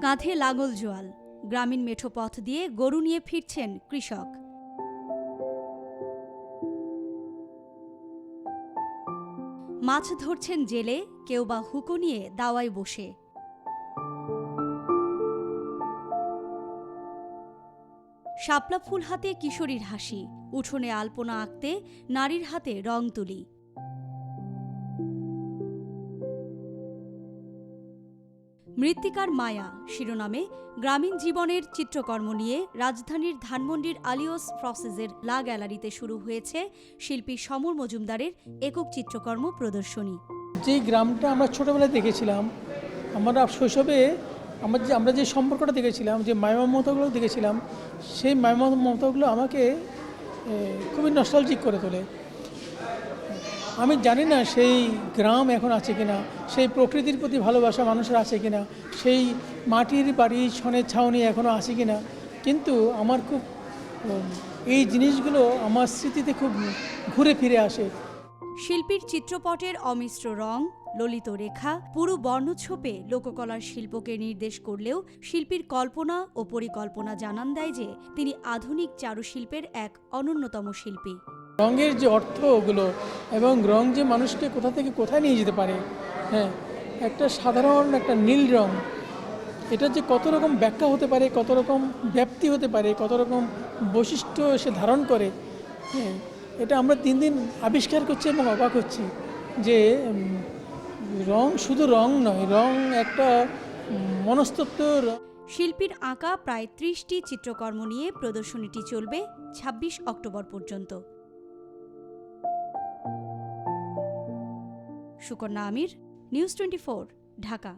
কাঁধে লাঙল জোয়াল, গ্রামীণ মেঠো পথ দিয়ে গরু নিয়ে ফিরছেন কৃষক। মাছ ধরছেন জেলে, কেউ বা হুকো নিয়ে দাওয়ায় বসে। শাপলা ফুল হাতে কিশোরীর হাসি, উঠোনে আলপনা আঁকতে নারীর হাতে রং তুলি। মৃত্তিকার মায়া শিরোনামে গ্রামীণ জীবনের চিত্রকর্ম নিয়ে রাজধানীর ধানমন্ডির আলিওস প্রসেসের লা গ্যালারিতে শুরু হয়েছে শিল্পী সমর মজুমদারের একক চিত্রকর্ম প্রদর্শনী। যেই গ্রামটা আমরা ছোটোবেলায় দেখেছিলাম, আমরা শৈশবে আমরা যে সম্পর্কটা দেখেছিলাম, যে মায়ামমতাগুলো দেখেছিলাম, সেই মায়ামমতাগুলো আমাকে খুবই নস্টালজিক করে তোলে। আমি জানি না সেই গ্রাম এখন আছে কিনা, সেই প্রকৃতির প্রতি ভালোবাসা মানুষের আছে কিনা, সেই মাটির বাড়ি ছনের ছাউনি এখনও আছে কিনা, কিন্তু আমার খুব এই জিনিসগুলো আমার স্মৃতিতে খুব ঘুরে ফিরে আসে। শিল্পীর চিত্রপটের অমিশ্র রং, ললিত রেখা পুরো বর্ণছোপে লোককলার শিল্পকে নির্দেশ করলেও শিল্পীর কল্পনা ও পরিকল্পনা জানান দেয় যে তিনি আধুনিক চারুশিল্পের এক অনন্যতম শিল্পী। রঙের যে অর্থ ওগুলো এবং রং যে মানুষকে কোথা থেকে কোথায় নিয়ে যেতে পারে, হ্যাঁ, একটা সাধারণ একটা নীল রং, এটা যে কত রকম ব্যাখ্যা হতে পারে, কত রকম ব্যাপ্তি হতে পারে, কত রকম বৈশিষ্ট্য সে ধারণ করে, হ্যাঁ, এটা আমরা দিন দিন আবিষ্কার করছি এবং অবাক হচ্ছি যে রং শুধু রং নয়, রং একটা মনস্তত্ত্ব। শিল্পীর আঁকা প্রায় ৩০টি চিত্রকর্ম নিয়ে প্রদর্শনীটি চলবে ২৬ অক্টোবর পর্যন্ত। সুকন্যা আমির, নিউজ 24, ঢাকা।